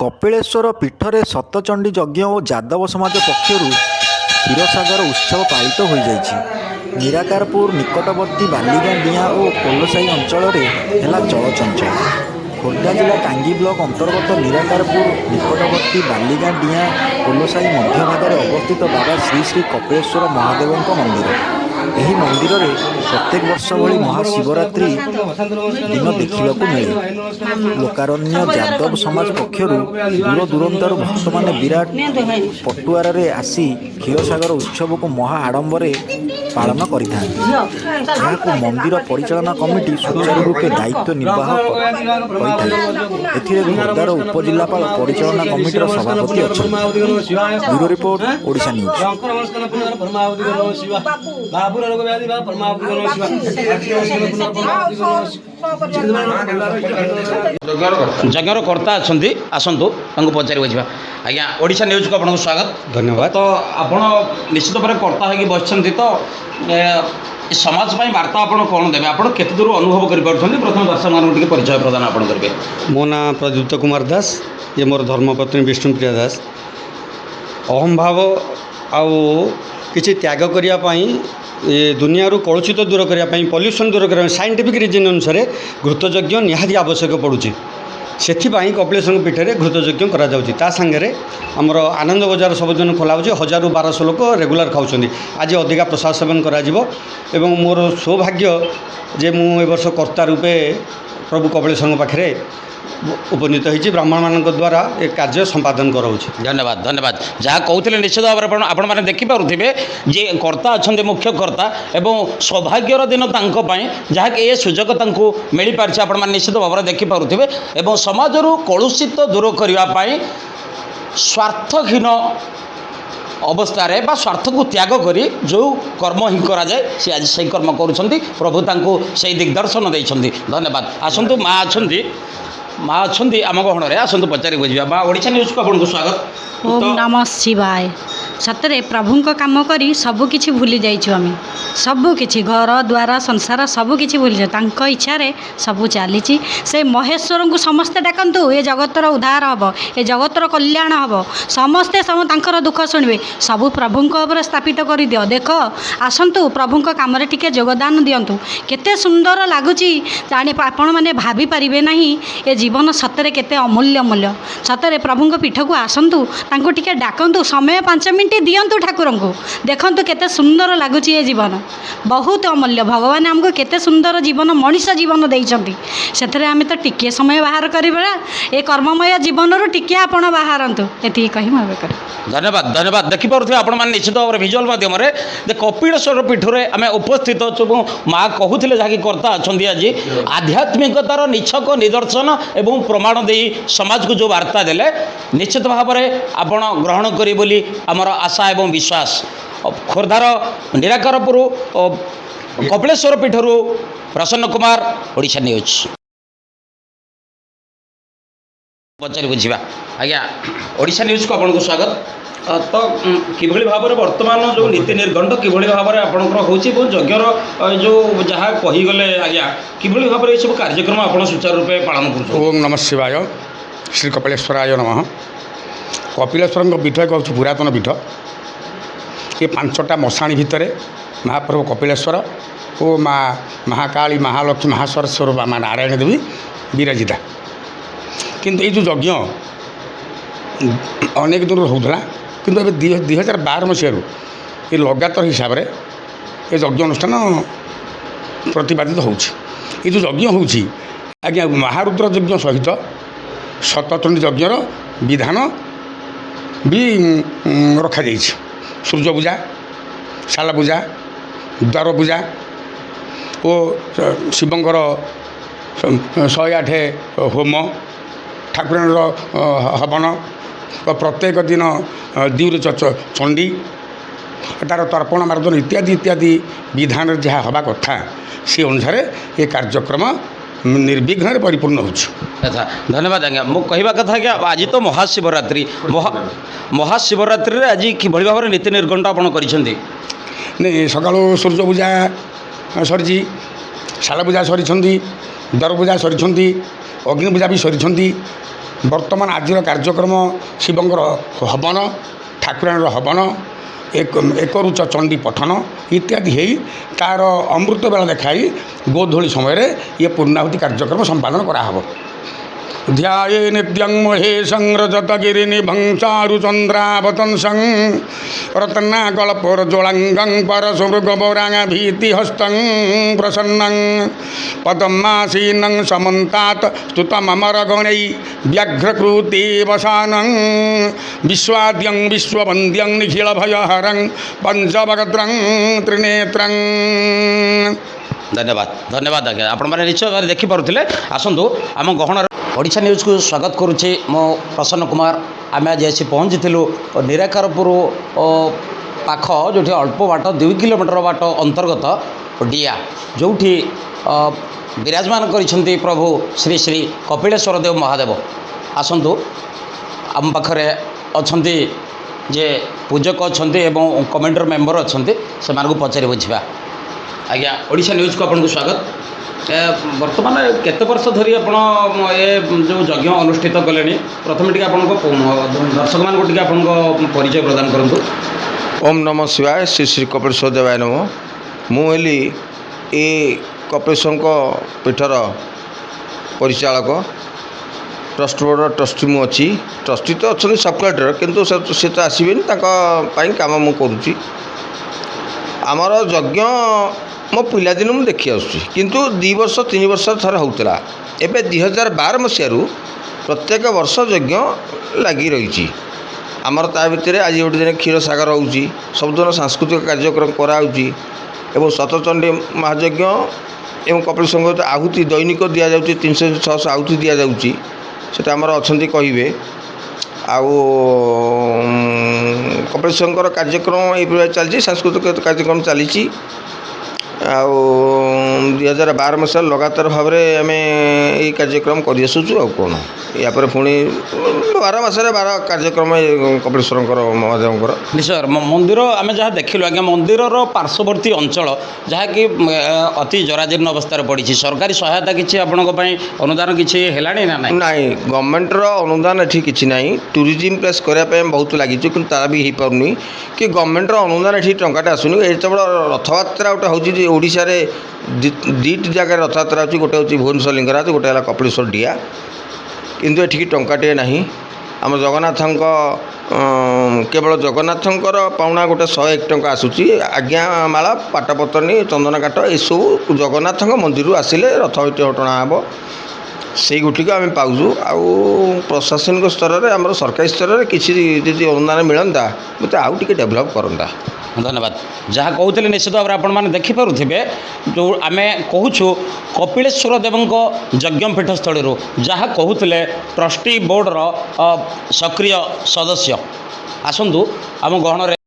କପିଳେଶ୍ୱର ପୀଠରେ ସତଚଣ୍ଡୀ ଯଜ୍ଞ ଓ ଯାଦବ ସମାଜ ପକ୍ଷରୁ କ୍ଷୀରସାଗର ଉତ୍ସବ ପାଳିତ ହୋଇଯାଇଛି। ନିରାକାରପୁର ନିକଟବର୍ତ୍ତୀ ବାଲିଗାଁ ଡିଆଁ ଓ ପୋଲସାହି ଅଞ୍ଚଳରେ ହେଲା ଚଳଚଞ୍ଚଳ। ଖୋର୍ଦ୍ଧା ଜିଲ୍ଲା ଟାଙ୍ଗୀ ବ୍ଲକ ଅନ୍ତର୍ଗତ ନିରାକାରପୁର ନିକଟବର୍ତ୍ତୀ ବାଲିଗାଁ ଡିଆଁ ପୋଲସାହି ମଧ୍ୟଭାଗରେ ଅବସ୍ଥିତ ବାବା ଶ୍ରୀ ଶ୍ରୀ କପିଳେଶ୍ୱର ମହାଦେବଙ୍କ ମନ୍ଦିର। ଏହି ମନ୍ଦିରରେ ପ୍ରତ୍ୟେକ ବର୍ଷ ଭଳି ମହାଶିବରାତ୍ରି ଦିନ ଦେଖିବାକୁ ମିଳେ। ଲୋକାରଣ୍ୟ ଯାଦବ ସମାଜ ପକ୍ଷରୁ ଦୂରଦୂରାନ୍ତରୁ ଭକ୍ତମାନେ ବିରାଟ ପଟୁଆରରେ ଆସି କ୍ଷୀରସାଗର ଉତ୍ସବକୁ ମହା ଆଡ଼ମ୍ବରରେ ପାଳନ କରିଥାନ୍ତି। ଏହାକୁ ମନ୍ଦିର ପରିଚାଳନା କମିଟି ସୁଚାରୁ ରୂପେ ଦାୟିତ୍ୱ ନିର୍ବାହ କରିଥାଏ। ଏଥିରେ ଖୋର୍ଦ୍ଧାର ଉପଜିଲ୍ଲାପାଳ ପରିଚାଳନା କମିଟିର ସଭାପତି ଅଛନ୍ତି। Bureau report, Odisha news. ଯଜ୍ଞର କର୍ତ୍ତା ଅଛନ୍ତି, ଆସନ୍ତୁ ତାଙ୍କୁ ପଚାରି ବୁଝିବା। ଆଜ୍ଞା, ଓଡ଼ିଶା ନ୍ୟୁଜ୍କୁ ଆପଣଙ୍କୁ ସ୍ୱାଗତ। ଧନ୍ୟବାଦ। ତ ଆପଣ ନିଶ୍ଚିତ ଭାବରେ କର୍ତ୍ତା ହୋଇକି ବସିଛନ୍ତି, ତ ସମାଜ ପାଇଁ ବାର୍ତ୍ତା ଆପଣ କ'ଣ ଦେବେ? ଆପଣ କେତେ ଦୂର ଅନୁଭବ କରିପାରୁଛନ୍ତି? ପ୍ରଥମେ ଦର୍ଶକମାନଙ୍କୁ ଟିକେ ପରିଚୟ ପ୍ରଦାନ ଆପଣ କରିବେ। ମୋ ନାଁ ପ୍ରଦୀପ୍ତ କୁମାର ଦାସ, ଇଏ ମୋର ଧର୍ମପତ୍ନୀ ବିଷ୍ଣୁପ୍ରିୟା ଦାସ। ଅହମ୍ଭାବ ଆଉ କିଛି ତ୍ୟାଗ କରିବା ପାଇଁ, ଏ ଦୁନିଆରୁ କଳୁଷିତ ଦୂର କରିବା ପାଇଁ, ପଲ୍ୟୁସନ୍ ଦୂର କରିବା ପାଇଁ ସାଇଣ୍ଟିଫିକ୍ ରିଜିନ୍ ଅନୁସାରେ ଘୃତଯଜ୍ଞ ନିହାତି ଆବଶ୍ୟକ ପଡ଼ୁଛି। ସେଥିପାଇଁ କପିଳେଶ୍ୱରଙ୍କ ପୀଠରେ ଘୃତଯଜ୍ଞ କରାଯାଉଛି। ତା ସାଙ୍ଗରେ ଆମର ଆନନ୍ଦ ବଜାର ସବୁଦିନ ଖୋଲା ହେଉଛି। 1000-1200 ଲୋକ ରେଗୁଲାର ଖାଉଛନ୍ତି। ଆଜି ଅଧିକା ପ୍ରସାଦ ସେବନ କରାଯିବ ଏବଂ ମୋର ସୌଭାଗ୍ୟ ଯେ ମୁଁ ଏ ବର୍ଷ କର୍ତ୍ତା ରୂପେ ପ୍ରଭୁ କପିଳେଶ୍ୱରଙ୍କ ପାଖରେ ଉପନୀତ ହୋଇଛି। ବ୍ରାହ୍ମଣମାନଙ୍କ ଦ୍ୱାରା ଏ କାର୍ଯ୍ୟ ସମ୍ପାଦନ କରାଉଛି। ଧନ୍ୟବାଦ, ଧନ୍ୟବାଦ। ଯାହା କହୁଥିଲେ ନିଶ୍ଚିତ ଭାବରେ ଆପଣମାନେ ଦେଖିପାରୁଥିବେ ଯେ କର୍ତ୍ତା ଅଛନ୍ତି, ମୁଖ୍ୟ କର୍ତ୍ତା, ଏବଂ ସୌଭାଗ୍ୟର ଦିନ ତାଙ୍କ ପାଇଁ, ଯାହାକି ଏ ସୁଯୋଗ ତାଙ୍କୁ ମିଳିପାରିଛି। ଆପଣମାନେ ନିଶ୍ଚିତ ଭାବରେ ଦେଖିପାରୁଥିବେ। ଏବଂ ସମାଜରୁ କଳୁଷିତ ଦୂର କରିବା ପାଇଁ ସ୍ୱାର୍ଥହୀନ ଅବସ୍ଥାରେ ବା ସ୍ୱାର୍ଥକୁ ତ୍ୟାଗ କରି ଯେଉଁ କର୍ମ ହିଁ କରାଯାଏ, ସେ ଆଜି ସେହି କର୍ମ କରୁଛନ୍ତି। ପ୍ରଭୁ ତାଙ୍କୁ ସେହି ଦିଗ୍ଦର୍ଶନ ଦେଇଛନ୍ତି। ଧନ୍ୟବାଦ। ଆସନ୍ତୁ, ମା ଅଛନ୍ତି ଆମ ଗହଣରେ, ଆସନ୍ତୁ ପଚାରି ବୁଝିବା। ମା, ଓଡ଼ିଶା ନ୍ୟୁଜ୍କୁ ଆପଣଙ୍କୁ ସ୍ୱାଗତ। ଓମ୍ ନମଃ ଶିବାୟ। ସତରେ ପ୍ରଭୁଙ୍କ କାମ କରି ସବୁକିଛି ଭୁଲି ଯାଇଛୁ ଆମେ। ସବୁକିଛି, ଘର ଦ୍ୱାର ସଂସାର ସବୁକିଛି ଭୁଲିଯାଉ। ତାଙ୍କ ଇଚ୍ଛାରେ ସବୁ ଚାଲିଛି। ସେ ମହେଶ୍ୱରଙ୍କୁ ସମସ୍ତେ ଡାକନ୍ତୁ, ଏ ଜଗତର ଉଦ୍ଧାର ହେବ, ଏ ଜଗତର କଲ୍ୟାଣ ହେବ। ସମସ୍ତେ ତାଙ୍କର ଦୁଃଖ ଶୁଣିବେ। ସବୁ ପ୍ରଭୁଙ୍କ ଉପରେ ସ୍ଥାପିତ କରିଦିଅ। ଦେଖ, ଆସନ୍ତୁ ପ୍ରଭୁଙ୍କ କାମରେ ଟିକେ ଯୋଗଦାନ ଦିଅନ୍ତୁ। କେତେ ସୁନ୍ଦର ଲାଗୁଛି ଆପଣମାନେ ଭାବିପାରିବେ ନାହିଁ। ଏ ଜୀବନ ସତରେ କେତେ ଅମୂଲ୍ୟ। ସତରେ ପ୍ରଭୁଙ୍କ ପୀଠକୁ ଆସନ୍ତୁ, ତାଙ୍କୁ ଟିକେ ଡାକନ୍ତୁ, ସମୟ 5 ମିନିଟ୍ ଦିଅନ୍ତୁ ଠାକୁରଙ୍କୁ। ଦେଖନ୍ତୁ କେତେ ସୁନ୍ଦର ଲାଗୁଛି ଏ ଜୀବନ, ବହୁତ ଅମୂଲ୍ୟ। ଭଗବାନ ଆମକୁ କେତେ ସୁନ୍ଦର ଜୀବନ, ମଣିଷ ଜୀବନ ଦେଇଛନ୍ତି। ସେଥିରେ ଆମେ ତ ଟିକିଏ ସମୟ ବାହାର କରିବା। ଏ କର୍ମମୟ ଜୀବନରୁ ଟିକିଏ ଆପଣ ବାହାରନ୍ତୁ। ଏତିକି କହି ମୁଁ ଏବେ କରିବି। ଧନ୍ୟବାଦ, ଧନ୍ୟବାଦ। ଦେଖିପାରୁଥିବେ ଆପଣମାନେ ନିଶ୍ଚିତ ଭାବରେ ଭିଜୁଆଲ୍ ମାଧ୍ୟମରେ ଯେ କପିଳେଶ୍ୱର ପୀଠରେ ଆମେ ଉପସ୍ଥିତ ଅଛୁ ଏବଂ ମା କହୁଥିଲେ, ଯାହାକି କର୍ତ୍ତା ଅଛନ୍ତି ଆଜି, ଆଧ୍ୟାତ୍ମିକତାର ନିଛକ ନିଦର୍ଶନ ଏବଂ ପ୍ରମାଣ ଦେଇ ସମାଜକୁ ଯେଉଁ ବାର୍ତ୍ତା ଦେଲେ, ନିଶ୍ଚିତ ଭାବରେ ଆପଣ ଗ୍ରହଣ କରିବେ ବୋଲି ଆମର ଆଶା ଏବଂ ବିଶ୍ୱାସ। ଖୋର୍ଦ୍ଧାର ନିରାକାରପୁର କପିଳେଶ୍ୱର ପୀଠରୁ ପ୍ରସନ୍ନ କୁମାର, ଓଡ଼ିଶା ନ୍ୟୁଜ୍। ପଚାରି ବୁଝିବା। ଆଜ୍ଞା, ଓଡ଼ିଶା ନ୍ୟୁଜ୍କୁ ଆପଣଙ୍କୁ ସ୍ୱାଗତ। ତ କିଭଳି ଭାବରେ ବର୍ତ୍ତମାନ ଯେଉଁ ନୀତି ନିର୍ଘଣ୍ଟ କିଭଳି ଭାବରେ ଆପଣଙ୍କର ହେଉଛି ଏବଂ ଯଜ୍ଞର ଯେଉଁ ଯାହା କହିଗଲେ, ଆଜ୍ଞା, କିଭଳି ଭାବରେ ଏସବୁ କାର୍ଯ୍ୟକ୍ରମ ଆପଣ ସୁଚାରୁ ରୂପେ ପାଳନ କରୁଛନ୍ତି? ଓମ୍ ନମଃ ଶିବାୟ, ଶ୍ରୀ କପିଳେଶ୍ୱରାୟ ନମଃ। କପିଳେଶ୍ୱରଙ୍କ ପୀଠ ଏକ ହେଉଛି ପୁରାତନ ପୀଠ। ଏ 5ଟା ମଶାଣୀ ଭିତରେ ମହାପ୍ରଭୁ କପିଳେଶ୍ୱର ଓ ମା ମହାକାଳୀ, ମହାଲକ୍ଷ୍ମୀ, ମହାସରସ୍ୱର ବା ମା ନାରାୟଣ ଦେବୀ ବିରାଜିତା। କିନ୍ତୁ ଏଇ ଯେଉଁ ଯଜ୍ଞ ଅନେକ ଦିନରୁ ହେଉଥିଲା, କିନ୍ତୁ ଏବେ 2012 ମସିହାରୁ ଏ ଲଗାତାର ହିସାବରେ ଏ ଯଜ୍ଞ ଅନୁଷ୍ଠାନ ପ୍ରତିପାଦିତ ହେଉଛି। ଏ ଯେଉଁ ଯଜ୍ଞ ହେଉଛି, ଆଜ୍ଞା, ମହାରୁଦ୍ର ଯଜ୍ଞ ସହିତ ସତଚଣ୍ଡୀ ଯଜ୍ଞର ବିଧାନ ବି ରଖାଯାଇଛି। ସୂର୍ଯ୍ୟ ପୂଜା, ଶାଳ ପୂଜା, ଦ୍ୱାର ପୂଜା ଓ ଶିବଙ୍କର 108 ହୋମ, ଠାକୁରାଣୀର ହବନ ଓ ପ୍ରତ୍ୟେକ ଦିନ ଦିଉରେ ଚଣ୍ଡୀ, ତା'ର ତର୍ପଣ ମାର୍ଜନ ଇତ୍ୟାଦି ବିଧାନରେ ଯାହା ହେବା କଥା, ସେ ଅନୁସାରେ ଏ କାର୍ଯ୍ୟକ୍ରମ ନିର୍ବିଘ୍ନରେ ପରିପୂର୍ଣ୍ଣ ହେଉଛି। ଆଚ୍ଛା, ଧନ୍ୟବାଦ ଆଜ୍ଞା। ମୁଁ କହିବା କଥା ଆଜ୍ଞା, ଆଜି ତ ମହାଶିବରାତ୍ରି। ମହାଶିବରାତ୍ରିରେ ଆଜି କିଭଳି ଭାବରେ ନୀତି ନିର୍ଘଣ୍ଟ ଆପଣ କରିଛନ୍ତି? ସକାଳୁ ସୂର୍ଯ୍ୟ ପୂଜା ସରିଛି, ଶାଳ ପୂଜା ସରିଛନ୍ତି, ଦ୍ୱାର ପୂଜା ସରିଛନ୍ତି, ଅଗ୍ନି ପୂଜା ବି ସରିଛନ୍ତି। ବର୍ତ୍ତମାନ ଆଜିର କାର୍ଯ୍ୟକ୍ରମ ଶିବଙ୍କର ହବନ, ଠାକୁରାଣୀର ହବନ, ଏକରୁଚ ଚଣ୍ଡୀ ପଠନ ଇତ୍ୟାଦି ହେଇ ତା'ର ଅମୃତ ବେଳା ଦେଖାଇ ଗୋଧୂଳି ସମୟରେ ଇଏ ପୂର୍ଣ୍ଣାହୁତି କାର୍ଯ୍ୟକ୍ରମ ସମ୍ପାଦନ କରାହେବ। ଧ୍ୟାୟେ ନିତ୍ୟଂ ମହେଶଂ ରଜତଗିରିନିଭଂ ଚାରୁଚନ୍ଦ୍ରାବତଂସଂ ରତ୍ନାକଳ୍ପୋଜ୍ଜ୍ୱଳଙ୍ଗଂ ପରଶୁମୃଗପୌରାଙ୍ଗଭୀତିହସ୍ତଂ ପ୍ରସନ୍ନଂ ପଦ୍ମାସୀନଂ ସମନ୍ତାତ୍ ସ୍ତୁତମମରଗଣୈ ବ୍ୟାଘ୍ରକୃତିବସାନଂ ବିଶ୍ୱାଦ୍ୟଂ ବିଶ୍ୱବନ୍ଦ୍ୟଂ ନିଖିଳଭୟହରଂ ପଞ୍ଚଭଦ୍ରଂ ତ୍ରିନେତ୍ରଂ। ଧନ୍ୟବାଦ ଧନ୍ୟବାଦ ଆଜ୍ଞା। ଆପଣମାନେ ନିଶ୍ଚୟ ଭାବରେ ଦେଖିପାରୁଥିଲେ। ଆସନ୍ତୁ ଆମ ଗହଣର ଓଡ଼ିଶା ନ୍ୟୁଜ୍କୁ ସ୍ୱାଗତ କରୁଛି ମୁଁ ପ୍ରସନ୍ନ କୁମାର। ଆମେ ଆଜି ଆସି ପହଞ୍ଚିଥିଲୁ ନିରାକାରପୁର ପାଖ ଯେଉଁଠି ଅଳ୍ପ ବାଟ 2 କିଲୋମିଟର ବାଟ ଅନ୍ତର୍ଗତ ଡିଆ, ଯେଉଁଠି ବିରାଜମାନ କରିଛନ୍ତି ପ୍ରଭୁ ଶ୍ରୀ ଶ୍ରୀ କପିଳେଶ୍ୱର ଦେବ ମହାଦେବ। ଆସନ୍ତୁ ଆମ ପାଖରେ ଅଛନ୍ତି ଯେ ପୂଜକ ଅଛନ୍ତି ଏବଂ କମିଟିର ମେମ୍ବର ଅଛନ୍ତି, ସେମାନଙ୍କୁ ପଚାରି ବୁଝିବା। ଆଜ୍ଞା, ଓଡ଼ିଶା ନ୍ୟୁଜ୍କୁ ଆପଣଙ୍କୁ ସ୍ୱାଗତ। ବର୍ତ୍ତମାନ କେତେ ବର୍ଷ ଧରି ଆପଣ ଏ ଯେଉଁ ଯଜ୍ଞ ଅନୁଷ୍ଠିତ କଲେଣି? ପ୍ରଥମେ ଟିକେ ଆପଣଙ୍କ ଦର୍ଶକମାନଙ୍କୁ ଟିକେ ଆପଣଙ୍କ ପରିଚୟ ପ୍ରଦାନ କରନ୍ତୁ। ଓମ୍ ନମଃ ଶିବାୟ। ଶ୍ରୀ ଶ୍ରୀ କପିଳେଶ୍ୱର ଦେବାୟ ନମଃ। ମୁଁ ହେଲି ଏ କପିଳେଶ୍ୱରଙ୍କ ପୀଠର ପରିଚାଳକ। ଟ୍ରଷ୍ଟ ବୋର୍ଡ଼ର ଟ୍ରଷ୍ଟି ମୁଁ ଅଛି। ଟ୍ରଷ୍ଟି ତ ଅଛନ୍ତି ସବ୍ କଲେକ୍ଟର, କିନ୍ତୁ ସେ ତ ଆସିବେନି, ତାଙ୍କ ପାଇଁ କାମ ମୁଁ କରୁଛି। ଆମର ଯଜ୍ଞ ମୋ ପିଲାଦିନୁ ମୁଁ ଦେଖି ଆସୁଛି, କିନ୍ତୁ 2 ବର୍ଷ 3 ବର୍ଷ ଥରେ ହେଉଥିଲା। ଏବେ 2012 ମସିହାରୁ ପ୍ରତ୍ୟେକ ବର୍ଷ ଯଜ୍ଞ ଲାଗି ରହିଛି। ଆମର ତା ଭିତରେ ଆଜି ଗୋଟେ ଦିନ କ୍ଷୀରସାଗର ହେଉଛି, ସବୁଦିନ ସାଂସ୍କୃତିକ କାର୍ଯ୍ୟକ୍ରମ କରାହେଉଛି ଏବଂ ସତଚଣ୍ଡୀ ମହାଯଜ୍ଞ ଏବଂ କପିଳେଶ୍ୱରଙ୍କ ଆହୁତି ଦୈନିକ ଦିଆଯାଉଛି, 300-600 ଆହୁତି ଦିଆଯାଉଛି। ସେଟା ଆମର ଅଛନ୍ତି କହିବେ। ଆଉ କପିଳେଶ୍ୱରଙ୍କର କାର୍ଯ୍ୟକ୍ରମ ଏଇଭଳିଆ ଚାଲିଛି, ସାଂସ୍କୃତିକ କାର୍ଯ୍ୟକ୍ରମ ଚାଲିଛି। ଆଉ 2012 ମସିହାରେ ଲଗାତାର ଭାବରେ ଆମେ ଏଇ କାର୍ଯ୍ୟକ୍ରମ କରିଆସୁଛୁ। ଆଉ କ'ଣ, ୟାପରେ ପୁଣି 12 ମାସରେ 12 କାର୍ଯ୍ୟକ୍ରମ କପିଳେଶ୍ୱରଙ୍କର ମହାଦେବଙ୍କର। ନିଶ୍ଚୟ ମନ୍ଦିର ଆମେ ଯାହା ଦେଖିଲୁ ଆଜ୍ଞା, ମନ୍ଦିରର ପାର୍ଶ୍ୱବର୍ତ୍ତୀ ଅଞ୍ଚଳ ଯାହାକି ଅତି ଜରାଜୀର୍ଣ୍ଣ ଅବସ୍ଥାରେ ପଡ଼ିଛି, ସରକାରୀ ସହାୟତା କିଛି ଆପଣଙ୍କ ପାଇଁ ଅନୁଦାନ କିଛି ହେଲାଣି ନା ନାହିଁ? ନାହିଁ, ଗଭର୍ଣ୍ଣମେଣ୍ଟର ଅନୁଦାନ ଏଠି କିଛି ନାହିଁ। ଟୁରିଜିମ୍ ପ୍ଲେସ୍ କରିବା ପାଇଁ ବହୁତ ଲାଗିଛୁ, କିନ୍ତୁ ତାହା ବି ହେଇପାରୁନି। କି ଗଭର୍ଣ୍ଣମେଣ୍ଟର ଅନୁଦାନ ଏଠି ଟଙ୍କାଟେ ଆସୁନି। ଯେତେବେଳେ ରଥଯାତ୍ରା ଗୋଟେ ହେଉଛି ଯେ ଓଡ଼ିଶାରେ 2ଟି ଜାଗାରେ ରଥଯାତ୍ରା ହେଉଛି, ଗୋଟେ ହେଉଛି ଭୁବନେଶ୍ୱର ଲିଙ୍ଗରାଜ, ଗୋଟେ ହେଲା କପିଳେଶ୍ୱର ଡିଆ, କିନ୍ତୁ ଏଠିକି ଟଙ୍କାଟିଏ ନାହିଁ। ଆମ ଜଗନ୍ନାଥଙ୍କ କେବଳ ଜଗନ୍ନାଥଙ୍କର ପାଉଣା ଗୋଟେ 101 ଟଙ୍କା ଆସୁଛି। ଆଜ୍ଞାମାଳ, ପାଟପତନି, ଚନ୍ଦନ କାଠ ଏସବୁ ଜଗନ୍ନାଥଙ୍କ ମନ୍ଦିରରୁ ଆସିଲେ ରଥ ଟଣା ହେବ, ସେଇ ଗୋଟିକ ଆମେ ପାଉଛୁ। ଆଉ ପ୍ରଶାସନିକ ସ୍ତରରେ, ଆମର ସରକାରୀ ସ୍ତରରେ କିଛି ଯଦି ଅନୁଦାନ ମିଳନ୍ତା, ମୋତେ ଆଉ ଟିକେ ଡେଭଲପ୍ କରନ୍ତା। ଧନ୍ୟବାଦ। ଯାହା କହୁଥିଲେ ନିଶ୍ଚିତ ଭାବରେ ଆପଣମାନେ ଦେଖିପାରୁଥିବେ, ଯେଉଁ ଆମେ କହୁଛୁ କପିଳେଶ୍ୱର ଦେବଙ୍କ ଯଜ୍ଞପୀଠ ସ୍ଥଳୀରୁ, ଯାହା କହୁଥିଲେ ଟ୍ରଷ୍ଟି ବୋର୍ଡ଼ର ସକ୍ରିୟ ସଦସ୍ୟ। ଆସନ୍ତୁ ଆମ ଗହଣରେ